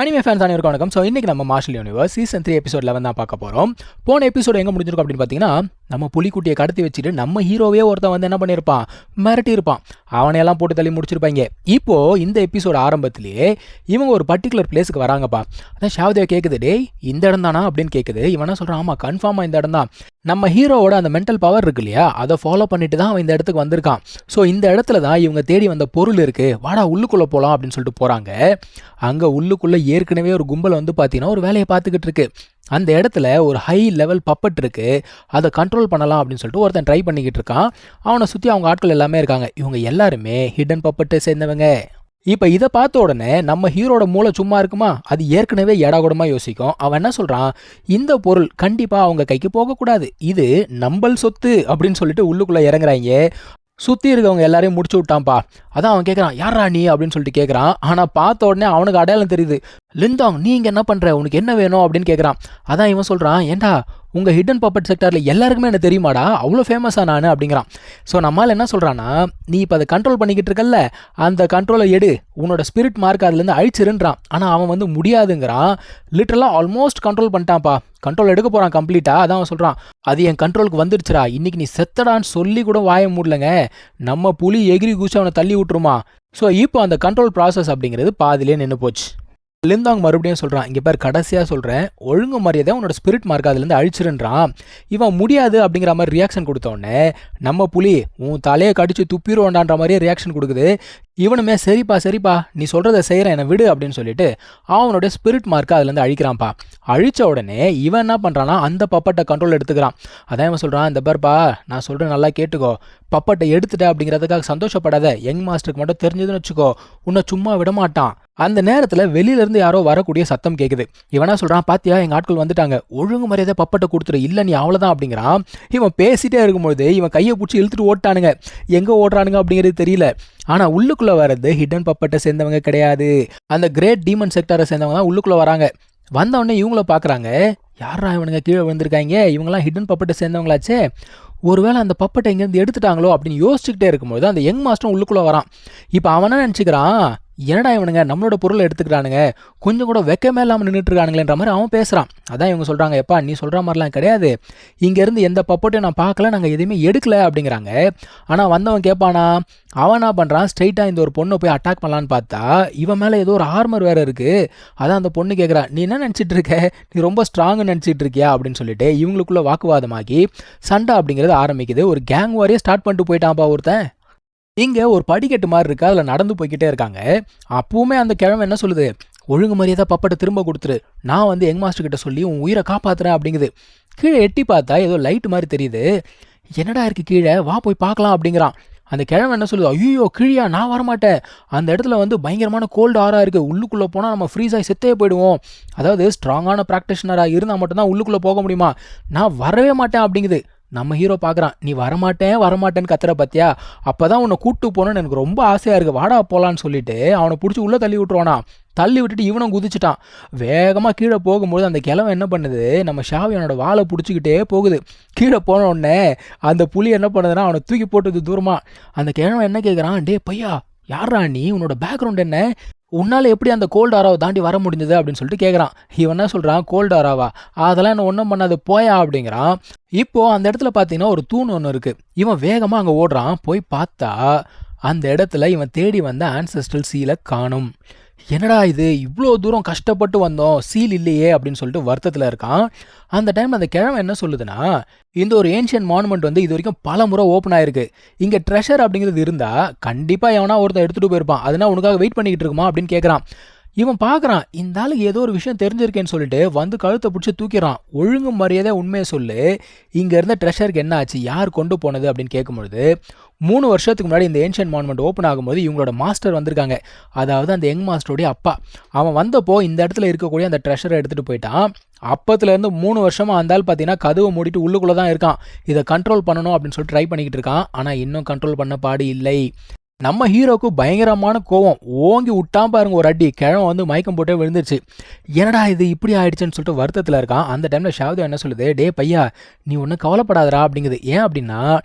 Anime fans அனைவருக்கும் வணக்கம். So இன்றைக்கி நம்ம மார்ஷல் யூனிவர்ஸ் சீசன் 3 எபிசோட் 11 தான் பார்க்க போகிறோம். போன எபிசோடு எங்கே முடிஞ்சிருக்கும் அப்படின்னு பார்த்தீங்கன்னா, நம்ம புலிக்குட்டியை கடத்தி வச்சுட்டு நம்ம ஹீரோவே ஒருத்தன் வந்து என்ன பண்ணியிருப்பான், மிரட்டி இருப்பான். அவனையெல்லாம் போட்டு தள்ளி முடிச்சிருப்பாங்க. இப்போது இந்த எபிசோடு ஆரம்பத்திலேயே இவங்க ஒரு பர்டிகுலர் பிளேஸுக்கு வராங்கப்பா. அதான் ஷாவ்தேவ் கேட்குது, டேய் இந்த இடம் தானா அப்படின்னு கேட்குது. இவனா சொல்கிறான், ஆமாம் கன்ஃபார்மாக இந்த இடம் தான். நம்ம ஹீரோவோட அந்த மென்டல் பவர் இருக்கு இல்லையா, அதை ஃபாலோ பண்ணிட்டு தான் அவன் இந்த இடத்துக்கு வந்திருக்கான். ஸோ இந்த இடத்துல தான் இவங்க தேடி வந்த பொருள் இருக்குது, வாடா உள்ளுக்குள்ளே போகலாம் அப்படின்னு சொல்லிட்டு போகிறாங்க. அங்கே உள்ளுக்குள்ளே ஏற்கனவே ஒரு கும்பல் வந்து பார்த்தீங்கன்னா ஒரு வேலையை பார்த்துக்கிட்டு இருக்கு. அந்த இடத்துல ஒரு ஹை லெவல் பப்பட் இருக்குது, அதை கண்ட்ரோல் பண்ணலாம் அப்படின்னு சொல்லிட்டு ஒருத்தன் ட்ரை பண்ணிக்கிட்டு இருக்கான். அவனை சுற்றி அவங்க ஆட்கள் எல்லாமே இருக்காங்க. இவங்க எல்லாருமே ஹிடன் பப்பட்டை சேர்ந்தவங்க. இப்போ இதை பார்த்த உடனே நம்ம ஹீரோட மூளை சும்மா இருக்குமா, அது ஏற்கனவே ஏடாகூடமாக யோசிக்கும். அவன் என்ன சொல்கிறான், இந்த பொருள் கண்டிப்பாக அவங்க கைக்கு போகக்கூடாது, இது நம்பல் சொத்து அப்படின்னு சொல்லிட்டு உள்ளுக்குள்ளே இறங்குறாங்க. சுற்றி இருக்கவங்க எல்லாரையும் முடிச்சு விட்டான்ப்பா. அதான் அவன் கேட்குறான், யாரா நீ அப்படின்னு சொல்லிட்டு கேட்குறான். ஆனால் பார்த்த உடனே அவனுக்கு அடையாளம் தெரியுது. லிந்தாங், நீ இங்கே என்ன பண்ணுற, உனக்கு என்ன வேணும் அப்படின்னு கேட்குறான். அதான் இவன் சொல்கிறான், ஏண்டா உங்கள் ஹிடன் பப்பட் செக்டரில் எல்லாருக்குமே என்ன தெரியுமாடா, அவ்வளோ ஃபேமஸாக நான் அப்படிங்கிறான். ஸோ நம்மளால் என்ன சொல்கிறான்னா, நீ இப்போ அதை கண்ட்ரோல் பண்ணிக்கிட்டு இருக்கல்ல, அந்த கண்ட்ரோலை எடு, உன்னோட ஸ்பிரிட் மார்க் அதுலேருந்து அழிச்சிருன்றான். ஆனால் அவன் வந்து முடியாதுங்கிறான். லிட்டரலாக ஆல்மோஸ்ட் கண்ட்ரோல் பண்ணிட்டான்ப்பா, கண்ட்ரோல் எடுக்க போகிறான் கம்ப்ளீட்டாக. அதான் அவன் சொல்கிறான், அது என் கண்ட்ரோலுக்கு வந்துடுச்சுடா, இன்றைக்கி நீ செத்தடான்னு சொல்லி கூட வாய மூடலங்க, நம்ம புலி எகிரி குச்சி அவனை தள்ளி விட்டுருமா. ஸோ இப்போ அந்த கண்ட்ரோல் ப்ராசஸ் அப்படிங்கிறது பாதிலே நின்று போச்சு. லிந்தாங் மறுபடியும் சொல்கிறான், இங்கே பேர் கடைசியாக சொல்கிறேன், ஒழுங்கு மரியாதை உன்னோட ஸ்பிரிட் மார்க் அதுலேருந்து அழிச்சிருன்றான். இவன் முடியாது அப்படிங்கிற மாதிரி ரியாக்ஷன் கொடுத்தோடனே நம்ம புலி உன் தலையை கடிச்சு துப்பிடுவோண்டான்ற மாதிரியே ரியாக்ஷன் கொடுக்குது. இவனுமே சரிப்பா நீ சொல்கிறத செய்கிறேன், என்னை விடு அப்படின்னு சொல்லிட்டு அவனோட ஸ்பிரிட் மார்க்கை அதுலேருந்து அழிக்கிறான்ப்பா. அழித்த உடனே இவன் என்ன பண்ணுறான்னா அந்த பப்பட்டை கண்ட்ரோல் எடுத்துக்கிறான். அதான் இவன் சொல்கிறான், இந்த பேர்ப்பா நான் சொல்கிறேன் நல்லா கேட்டுக்கோ, பப்பட்டை எடுத்துட்ட அப்படிங்கிறதுக்காக சந்தோஷப்படாத, யங் மாஸ்டருக்கு மட்டும் தெரிஞ்சதுன்னு வச்சுக்கோ, உன்னை சும்மா விடமாட்டான். அந்த நேரத்தில் வெளியிலேருந்து யாரோ வரக்கூடிய சத்தம் கேட்குது. இவனா சொல்கிறான், பாத்தியா எங்கள் ஆட்கள் வந்துட்டாங்க, ஒழுங்கு மரியாதை பப்பட்டை கொடுத்துரு, இல்லை நீ அவ்வளோதான் அப்படிங்கிறான். இவன் பேசிகிட்டே இருக்கும்போது இவன் கையை பிடிச்சி இழுத்துட்டு ஓட்டானுங்க. எங்கே ஓடுறானுங்க அப்படிங்கிறது தெரியல. ஆனால் உள்ளுக்குள்ளே வர்றது ஹிடன் பப்பட்டை சேர்ந்தவங்க கிடையாது, அந்த கிரேட் டீமன் செக்டரை சேர்ந்தவங்க தான் உள்ளுக்குள்ளே வராங்க. வந்தவொடனே இவங்கள பார்க்குறாங்க, யாரா இவனுங்க கீழே விழுந்திருக்காங்க, இவங்களாம் ஹிடன் பப்பட்டை சேர்ந்தவங்களாச்சே, ஒருவேளை அந்த பப்பட்டை இங்கேருந்து எடுத்துட்டாங்களோ அப்படின்னு யோசிச்சுக்கிட்டே இருக்கும்போது அந்த யங் மாஸ்டரும் உள்ளுக்குள்ளே வரான். இப்போ அவனா நினச்சிக்கிறான், என்னடா இவனுங்க நம்மளோட பொருளை எடுத்துக்கிறானுங்க, கொஞ்சம் கூட வெக்கமே இல்லாமல் நின்றுட்டு இருக்கானுங்களேன்ற மாதிரி அவன் பேசுகிறான். அதான் இவங்க சொல்கிறாங்க, எப்பா நீ சொல்கிற மாதிரிலாம் கிடையாது, இங்கேருந்து எந்த பப்பட்டையும் நான் பார்க்கல, நாங்கள் எதுவுமே எடுக்கல அப்படிங்கிறாங்க. ஆனால் வந்தவன் கேட்பானா, அவன் என்ன பண்ணுறான், ஸ்ட்ரைட்டாக இந்த ஒரு பொண்ணை போய் அட்டாக் பண்ணலான்னு பார்த்தா இவன் மேலே ஏதோ ஒரு ஆர்மர் வேறு இருக்குது. அதான் அந்த பொண்ணு கேட்குறா, நீ என்ன நினச்சிட்டு இருக்க, நீ ரொம்ப ஸ்ட்ராங்குன்னு நினச்சிட்டு இருக்கியா அப்படின்னு சொல்லிட்டு இவங்களுக்குள்ளே வாக்குவாதமாகி சண்டை அப்படிங்கிறது ஆரம்பிக்குது. ஒரு கேங் வாரியே ஸ்டார்ட் பண்ணிட்டு போயிட்டான்ப்பா ஒருத்தன். இங்கே ஒரு படிக்கட்டு மாதிரி இருக்குது, அதில் நடந்து போய்கிட்டே இருக்காங்க. அப்பவுமே அந்த கிழமை என்ன சொல்லுது, ஒழுங்கு மரியாதை பப்பட்டை திரும்ப கொடுத்துரு, நான் வந்து யங் மாஸ்டர் கிட்ட சொல்லி உன் உயிரை காப்பாற்றுறேன் அப்படிங்குது. கீழே எட்டி பார்த்தா ஏதோ லைட் மாதிரி தெரியுது. என்னடா இருக்குது கீழே, வா போய் பார்க்கலாம் அப்படிங்கிறான். அந்த கிழமை என்ன சொல்லுது, ஐயோ கீழே நான் வரமாட்டேன், அந்த இடத்துல வந்து பயங்கரமான கோல்டு ஆறாக இருக்குது, உள்ளுக்குள்ளே போனால் நம்ம ஃப்ரீஸ் ஆகி செத்தே போயிடுவோம், அதாவது ஸ்ட்ராங்கான ப்ராக்டிஷனராக இருந்தால் மட்டும்தான் உள்ளுக்குள்ளே போக முடியுமா, நான் வரவே மாட்டேன் அப்படிங்குது. நம்ம ஹீரோ பார்க்குறான், நீ வரமாட்டேன்னு கத்துற பார்த்தியா, அப்போ தான் உன்னை கூப்பிட்டு போகணுன்னு எனக்கு ரொம்ப ஆசையாக இருக்குது, வாடா போகலான்னு சொல்லிட்டு அவனை பிடிச்சி உள்ளே தள்ளி விட்டுருவானா. தள்ளி விட்டுட்டு இவனும் குதிச்சிட்டான். வேகமாக கீழே போகும்போது அந்த கிழவன் என்ன பண்ணுது, நம்ம ஷாவியனோட வாழை பிடிச்சிக்கிட்டே போகுது. கீழே போன உடனே அந்த புலி என்ன பண்ணுதுன்னா அவனை தூக்கி போட்டது தூரமாக. அந்த கிழவன் என்ன கேட்குறான், டே பையா யாரா நீ, உன்னோட பேக்ரவுண்ட் என்ன, உன்னால் எப்படி அந்த கோல்டு ஆராவை தாண்டி வர முடிஞ்சது அப்படின்னு சொல்லிட்டு கேட்குறான். இவன் என்ன சொல்கிறான், கோல்டு ஆராவா, அதெல்லாம் என்ன ஒன்றும் பண்ணாது போயா அப்படிங்கிறான். இப்போது அந்த இடத்துல பார்த்தீங்கன்னா ஒரு தூண் ஒன்று இருக்குது. இவன் வேகமாக அங்கே ஓடுறான். போய் பார்த்தா அந்த இடத்துல இவன் தேடி வந்த ஆன்செஸ்ட்ரல் சீலை காணும். என்னடா இது, இவ்வளோ தூரம் கஷ்டப்பட்டு வந்தோம், சீல் இல்லையே அப்படின்னு சொல்லிட்டு வருத்தத்தில் இருக்கான். அந்த டைமில் அந்த கிழமை என்ன சொல்லுதுன்னா, இந்த ஒரு ஏன்ஷியன் மானுமெண்ட் வந்து இது வரைக்கும் பல முறை ஓப்பன் ஆயிருக்கு, இங்கே ட்ரெஷர் அப்படிங்கிறது இருந்தால் கண்டிப்பாக எவனா ஒருத்தன் எடுத்துகிட்டு போயிருப்பான், அதுனா உனக்காக வெயிட் பண்ணிக்கிட்டு இருக்குமா அப்படின்னு கேட்குறான். இவன் பார்க்குறான், இந்த ஆளுக்கு ஏதோ ஒரு விஷயம் தெரிஞ்சிருக்கேன்னு சொல்லிட்டு வந்து கழுத்தை பிடிச்சி தூக்கிறான். ஒழுங்கு மரியாதை உண்மையை சொல்லு, இங்கே இருந்த ட்ரெஷருக்கு என்ன ஆச்சு, யார் கொண்டு போனது அப்படின்னு கேட்கும்பொழுது 3 வருஷத்துக்கு முன்னாடி இந்த ஏன்ஷியன் மானுமெண்ட் ஓப்பன் ஆகும்போது இவங்களோட மாஸ்டர் வந்திருக்காங்க, அதாவது அந்த யங் மாஸ்டருடைய அப்பா. அவன் வந்தப்போ இந்த இடத்துல இருக்கக்கூடிய அந்த ட்ரெஷரை எடுத்துகிட்டு போயிட்டான். அப்பத்துலேருந்து 3 வருஷமாக அந்த ஆள் பார்த்தீங்கன்னா கதவை மூடிட்டு உள்ளுக்குள்ளே தான் இருக்கான். இதை கண்ட்ரோல் பண்ணணும் அப்படின்னு சொல்லிட்டு ட்ரை பண்ணிக்கிட்டு இருக்கான். ஆனால் இன்னும் கண்ட்ரோல் பண்ண பாடு இல்லை. நம்ம ஹீரோக்கு பயங்கரமான கோவம் ஓங்கி விட்டான் பாருங்க ஒரு அடி. கிழவன் வந்து மயக்கம் போட்டே விழுந்துருச்சு. என்னடா இது இப்படி ஆயிடுச்சுன்னு சொல்லிட்டு வருத்தத்தில் இருக்கான். அந்த டைமில் ஷாவ்தேவ் என்ன சொல்லுது, டே பையா நீ ஒன்றும் கவலைப்படாதடா அப்படிங்குது. ஏன் அப்படின்னா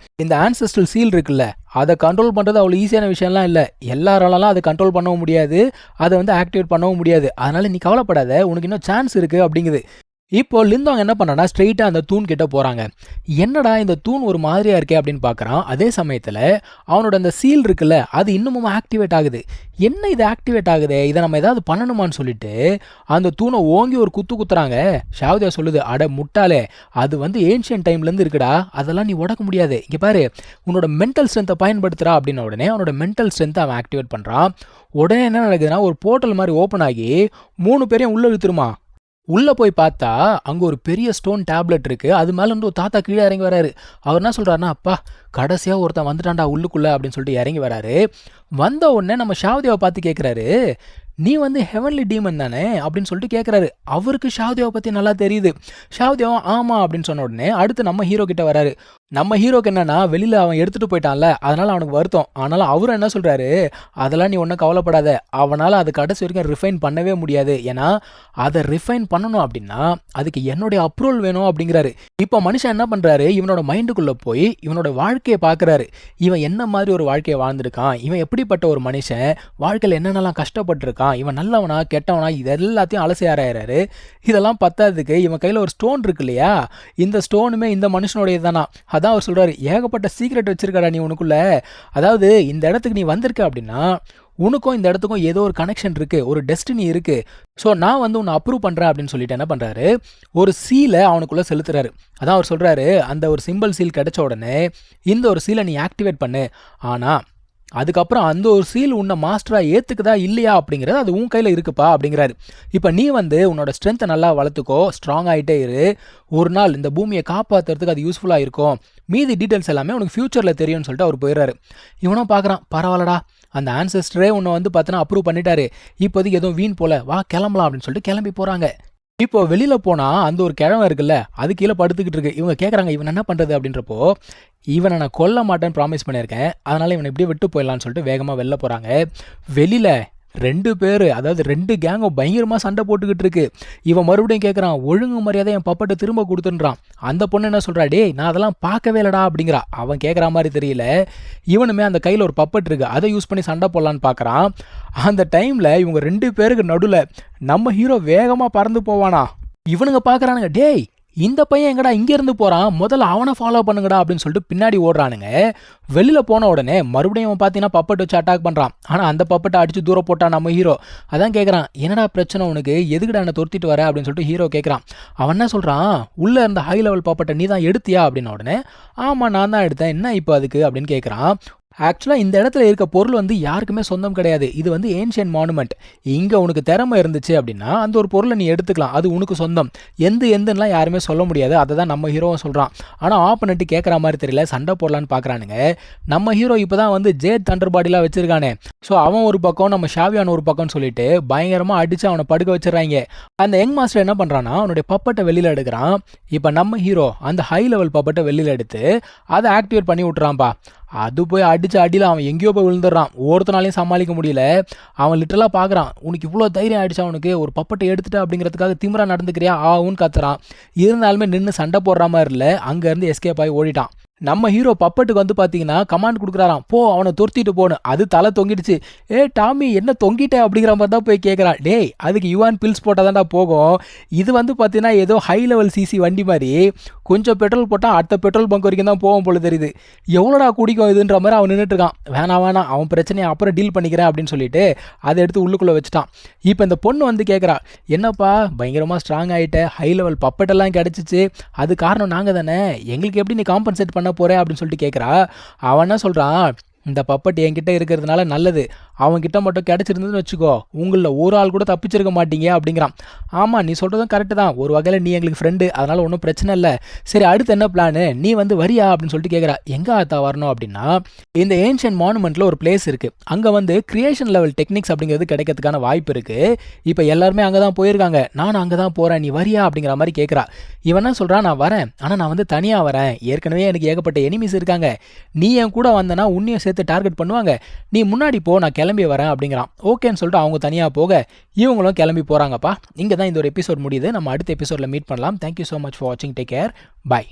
இந்த ஆன்செஸ்ட்ரல் சீல் இருக்குல்ல, அதை கண்ட்ரோல் பண்ணுறது அவ்வளோ ஈஸியான விஷயம்லாம் இல்லை. எல்லாராலலாம் அதை கண்ட்ரோல் பண்ணவும் முடியாது, அதை வந்து ஆக்டிவேட் பண்ணவும் முடியாது. அதனால நீ கவலைப்படாத, உனக்கு இன்னும் சான்ஸ் இருக்குது அப்படிங்குது. இப்போ லிந்தாங் என்ன பண்ணானா ஸ்ட்ரெயிட்டாக அந்த தூண் கிட்ட போகிறாங்க. என்னடா இந்த தூண் ஒரு மாதிரியாக இருக்கே அப்படின்னு பார்க்குறான். அதே சமயத்தில் அவனோட அந்த சீல் இருக்குல்ல, அது இன்னமும் ஆக்டிவேட் ஆகுது. என்ன இது ஆக்டிவேட் ஆகுது, இதை நம்ம ஏதாவது பண்ணணுமான்னு சொல்லிட்டு அந்த தூணை ஓங்கி ஒரு குத்து குத்துறாங்க. ஷாவ்தேவ் சொல்லுது, அட முட்டாளே, அது வந்து ஏன்ஷியன் டைம்லேருந்து இருக்குடா, அதெல்லாம் நீ உடக்க முடியாது. இங்கே பாரு, உன்னோட மென்டல் ஸ்ட்ரென்த்தை பயன்படுத்துகிறா அப்படின்ன உடனே அவனோட மென்டல் ஸ்ட்ரென்த்தை அவன் ஆக்டிவேட் பண்ணுறான். உடனே என்ன நடக்குதுன்னா ஒரு போர்ட்டல் மாதிரி ஓப்பன் ஆகி 3 பேரையும் உள்ள இழுத்துருமா. உள்ளே போய் பார்த்தா அங்கே ஒரு பெரிய ஸ்டோன் டேப்லெட் இருக்குது. அது மேலே இருந்து ஒரு தாத்தா கீழே இறங்கி வராரு. அவர் என்ன சொல்கிறாருன்னா, அப்பா கடைசியாக ஒருத்தன் வந்துட்டான்டா உள்ளுக்குள்ளே அப்படின்னு சொல்லிட்டு இறங்கி வராரு. வந்த உடனே நம்ம ஷாவ்தேவை பார்த்து கேட்குறாரு, நீ வந்து ஹெவன்லி டீமன் தானே அப்படின்னு சொல்லிட்டு கேட்குறாரு. அவருக்கு ஷாவ்தேவை பற்றி நல்லா தெரியுது. ஷாவ்தேவா ஆமாம் அப்படின்னு சொன்ன உடனே அடுத்து நம்ம ஹீரோ கிட்ட வராரு. நம்ம ஹீரோக்கு என்னன்னா வெளியில் அவன் எடுத்துகிட்டு போயிட்டான்ல, அதனால் அவனுக்கு வருத்தம். ஆனாலும் அவரும் என்ன சொல்கிறாரு, அதெல்லாம் நீ ஒன்றும் கவலைப்படாத, அவனால் அது கடைசி வரைக்கும் ரிஃபைன் பண்ணவே முடியாது. ஏன்னா அதை ரிஃபைன் பண்ணணும் அப்படின்னா அதுக்கு என்னுடைய அப்ரூவல் வேணும் அப்படிங்கிறாரு. இப்போ மனுஷன் என்ன பண்ணுறாரு, இவனோட மைண்டுக்குள்ளே போய் இவனோட வாழ்க்கையை பார்க்குறாரு. இவன் என்ன மாதிரி ஒரு வாழ்க்கையை வாழ்ந்திருக்கான், இவன் எப்படிப்பட்ட ஒரு மனுஷன், வாழ்க்கையில் என்னென்னலாம் கஷ்டப்பட்டிருக்கான், இவன் நல்லவனா கெட்டவனா, இது எல்லாத்தையும் அலசி ஆராயிறாரு. இதெல்லாம் பத்தாததுக்கு இவன் கையில் ஒரு ஸ்டோன் இருக்கு இல்லையா, இந்த ஸ்டோனுமே இந்த மனுஷனுடைய தானா. அதான் அவர் சொல்கிறாரு, ஏகப்பட்ட சீக்ரெட் வச்சிருக்கடா நீ உனக்குள்ள. அதாவது இந்த இடத்துக்கு நீ வந்திருக்க அப்படின்னா உனக்கும் இந்த இடத்துக்கும் ஏதோ ஒரு கனெக்ஷன் இருக்குது, ஒரு டெஸ்டினி இருக்குது. ஸோ நான் வந்து உன்னை அப்ரூவ் பண்ணுறேன் அப்படின்னு சொல்லிட்டு என்ன பண்ணுறாரு, ஒரு சீலை அவனுக்குள்ளே செலுத்துறாரு. அதான் அவர் சொல்கிறாரு, அந்த ஒரு சிம்பிள் சீல் கிடைச்ச உடனே இந்த ஒரு சீலை நீ ஆக்டிவேட் பண்ணு. ஆனால் அதுக்கப்புறம் அந்த ஒரு சீல் உன்னை மாஸ்டராக ஏற்றுக்குதா இல்லையா அப்படிங்கிறது அது உன் கையில் இருக்குப்பா அப்படிங்கிறாரு. இப்போ நீ வந்து உன்னோட ஸ்ட்ரென்த்தை நல்லா வளர்த்துக்கோ, ஸ்ட்ராங் ஆகிட்டே இரு. ஒரு நாள் இந்த பூமியை காப்பாற்றுறதுக்கு அது யூஸ்ஃபுல்லாக இருக்கும். மீதி டீட்டெயில்ஸ் எல்லாமே உனக்கு ஃப்யூச்சரில் தெரியும்னு சொல்லிட்டு அவர் போயிடுறாரு. இவனும் பார்க்குறான், பரவாயில்லடா, அந்த ஆன்செஸ்டரே உன்னை வந்து பார்த்தோன்னா அப்ரூவ் பண்ணிட்டாரு, இப்போதைக்கு எதுவும் வீண் போல, வா கிளம்பலாம் அப்படின்னு சொல்லிட்டு கிளம்பி போகிறாங்க. இப்போ வெளியில் போனால் அந்த ஒரு கிழமை இருக்குல்ல, அது கீழே படுத்துக்கிட்டு இருக்கு. இவங்க கேட்குறாங்க, இவன் என்ன பண்ணுறது அப்படின்றப்போ, இவனை நான் கொல்ல மாட்டேன்னு ப்ராமிஸ் பண்ணியிருக்கேன், அதனால் இவனை இப்படியே விட்டு போயிடலான்னு சொல்லிட்டு வேகமாக வெளில போகிறாங்க. வெளியில் 2 பேர், அதாவது 2 கேங்கும் பயங்கரமாக சண்டை போட்டுக்கிட்டு இருக்கு. இவன் மறுபடியும் கேட்குறான், ஒழுங்கு மரியாதை என் பப்பட்டை திரும்ப கொடுத்துன்றான். அந்த பொண்ணு என்ன சொல்கிறா, டேய் நான் அதெல்லாம் பார்க்கவே இல்லடா அப்படிங்கிறா. அவன் கேட்குற மாதிரி தெரியல. இவனுமே அந்த கையில் ஒரு பப்பட் இருக்கு, அதை யூஸ் பண்ணி சண்டை போடலான்னு பார்க்குறான். அந்த டைமில் இவங்க 2 பேருக்கு நடுவில் நம்ம ஹீரோ வேகமாக பறந்து போவானா. இவனுங்க பார்க்குறானுங்க, டேய் இந்த பையன் எங்கடா இங்கேருந்து போகிறான், முதல்ல அவனை ஃபாலோ பண்ணுங்கடா அப்படின்னு சொல்லிட்டு பின்னாடி ஓடுறானுங்க. வெளியில் போன உடனே மறுபடியும் அவன் பார்த்தீங்கன்னா பப்பட் வச்சு அட்டாக் பண்ணுறான். ஆனால் அந்த பப்பட்டை அடித்து தூரம் போட்டான் நம்ம ஹீரோ. அதான் கேட்குறான், என்னடா பிரச்சனை உனக்கு, எதுக்குடா என்னை துரத்திட்டு வர அப்படின்னு சொல்லிட்டு ஹீரோ கேட்குறான். அவன் என்ன சொல்கிறான், உள்ளே இருந்த ஹை லெவல் பப்பட்டை நீ தான் எடுத்தியா அப்படின்ன உடனே, ஆமாம் நான் தான் எடுத்தேன், என்ன இப்போ அதுக்கு அப்படின்னு கேட்குறான். ஆக்சுவலாக இந்த இடத்துல இருக்க பொருள் வந்து யாருக்குமே சொந்தம் கிடையாது. இது வந்து ஏன்ஷியன் மானுமெண்ட். இங்கே உனக்கு திறமை இருந்துச்சு அப்படின்னா அந்த ஒரு பொருளை நீ எடுத்துக்கலாம், அது உனக்கு சொந்தம். எந்தெல்லாம் யாருமே சொல்ல முடியாது. அதை தான் நம்ம ஹீரோவும் சொல்கிறான். ஆனால் ஆப்போனன்ட் கேட்குற மாதிரி தெரியல, சண்டை போடலான்னு பார்க்குறானுங்க. நம்ம ஹீரோ இப்போ தான் வந்து ஜேட் தண்டர் பாடிலாம் வச்சிருக்கானே. ஸோ அவன் ஒரு பக்கம், நம்ம ஷாவியான் ஒரு பக்கம்னு சொல்லிட்டு பயங்கரமாக அடித்து அவனை படுக்க வச்சிடறாங்க. அந்த யங் மாஸ்டர் என்ன பண்ணுறான்னா அவனுடைய பப்பட்டை வெளியில் எடுக்கிறான். இப்போ நம்ம ஹீரோ அந்த ஹை லெவல் பப்பட்டை வெளியில் எடுத்து அதை ஆக்டிவேட் பண்ணி விட்டுறான்ப்பா. அது போய் அடித்து அடியில் அவன் எங்கேயோ போய் விழுந்துடுறான். ஒருத்தனாலையும் சமாளிக்க முடியல. அவன் லிட்டரலாக பார்க்குறான், உனக்கு இவ்வளோ தைரியம் ஆகிடுச்சா, அவனுக்கு ஒரு பப்பட்டை எடுத்துட்டு அப்படிங்கிறதுக்காக திமிரா நடந்துக்கிறியா ஆவுன்னு கத்துறான். இருந்தாலுமே நின்று சண்டை போடுற மாதிரி இல்லை, அங்கேருந்து எஸ்கேப் ஆகி ஓடிட்டான். நம்ம ஹீரோ பப்பட்டுக்கு வந்து பார்த்தீங்கன்னா கமாண்ட் கொடுக்குறாராம், போ அவனை துரத்திட்டு போன்னு. அது தலை தொங்கிடுச்சு. டாமி என்ன தொங்கிட்ட அப்படிங்கிற மாதிரி தான் போய் கேட்குறான். டேய் அதுக்கு யுவான் பில்ஸ் போட்டால் தான்டா போகும். இது வந்து பார்த்தீங்கன்னா ஏதோ ஹை லெவல் சிசி வண்டி மாதிரி கொஞ்சம் பெட்ரோல் போட்டால் அடுத்த பெட்ரோல் பங்க் வரைக்கும் தான் போகும் போல தெரியுது. எவ்வளோடா குடிக்கும் இதுன்ற மாதிரி அவன் நின்றுட்டு இருக்கான். வேணாம் அவன் பிரச்சனையை அப்புறம் டீல் பண்ணிக்கிறேன் அப்படின்னு சொல்லிட்டு அதை எடுத்து உள்ளுக்குள்ளே வச்சுட்டான். இப்போ இந்த பொண்ணு வந்து கேட்குறா, என்னப்பா பயங்கரமாக ஸ்ட்ராங் ஆகிட்ட, ஹை லெவல் பப்பட்டெல்லாம் கிடச்சிச்சு, அது காரணம் நாங்கள் தானே, எங்களுக்கு எப்படி நீ காம்பன்சேட் பண்ண போகிறேன் அப்படின்னு சொல்லிட்டு கேட்குறா. அவன் என்ன சொல்கிறான், இந்த பப்பட் என்கிட்ட இருக்கிறதுனால நல்லது, அவன்கிட்ட மட்டும் கிடச்சிருந்ததுன்னு வச்சுக்கோ, உங்களில் ஒரு ஆள் கூட தப்பிச்சிருக்க மாட்டீங்க அப்படிங்கிறான். ஆமாம், நீ சொல்கிறதும் கரெக்டு தான், ஒரு வகையில் நீ எங்களுக்கு ஃப்ரெண்டு, அதனால் ஒன்றும் பிரச்சனை இல்லை. சரி, அடுத்து என்ன பிளானு, நீ வந்து வரியா அப்படின்னு சொல்லிட்டு கேட்குறா. எங்கே ஆத்தா வரணும் அப்படின்னா, இந்த ஏன்ஷியன்ட் மானுமெண்ட்டில் ஒரு பிளேஸ் இருக்குது, அங்கே வந்து கிரியேஷன் லெவல் டெக்னிக்ஸ் அப்படிங்கிறது கிடைக்கிறதுக்கான வாய்ப்பு இருக்குது. இப்போ எல்லாருமே அங்கே தான் போயிருக்காங்க, நானும் அங்கே தான் போகிறேன், நீ வரியா அப்படிங்கிற மாதிரி கேட்குறா. இவன் என்ன சொல்கிறான், நான் வரேன், ஆனால் நான் வந்து தனியாக வரேன், ஏற்கனவே எனக்கு ஏகப்பட்ட எனிமீஸ் இருக்காங்க, நீ என் கூட வந்தனா உன்னையும் சேர்த்து டார்கெட் பண்ணுவாங்க, நீ முன்னாடி போ, நான் கிளம்பி வரேன் அப்படிங்கிறான். ஓகேன்னு சொல்லிட்டு அவங்க தனியாக போக இவங்களும் கிளம்பி போகிறாங்கப்பா. இங்கே தான் இந்த ஒரு எபிசோட் முடியுது. நம்ம அடுத்த எபிசோடில் மீட் பண்ணலாம். தேங்க்யூ ஸோ மச் ஃபார் வாட்சிங். Take care. பை.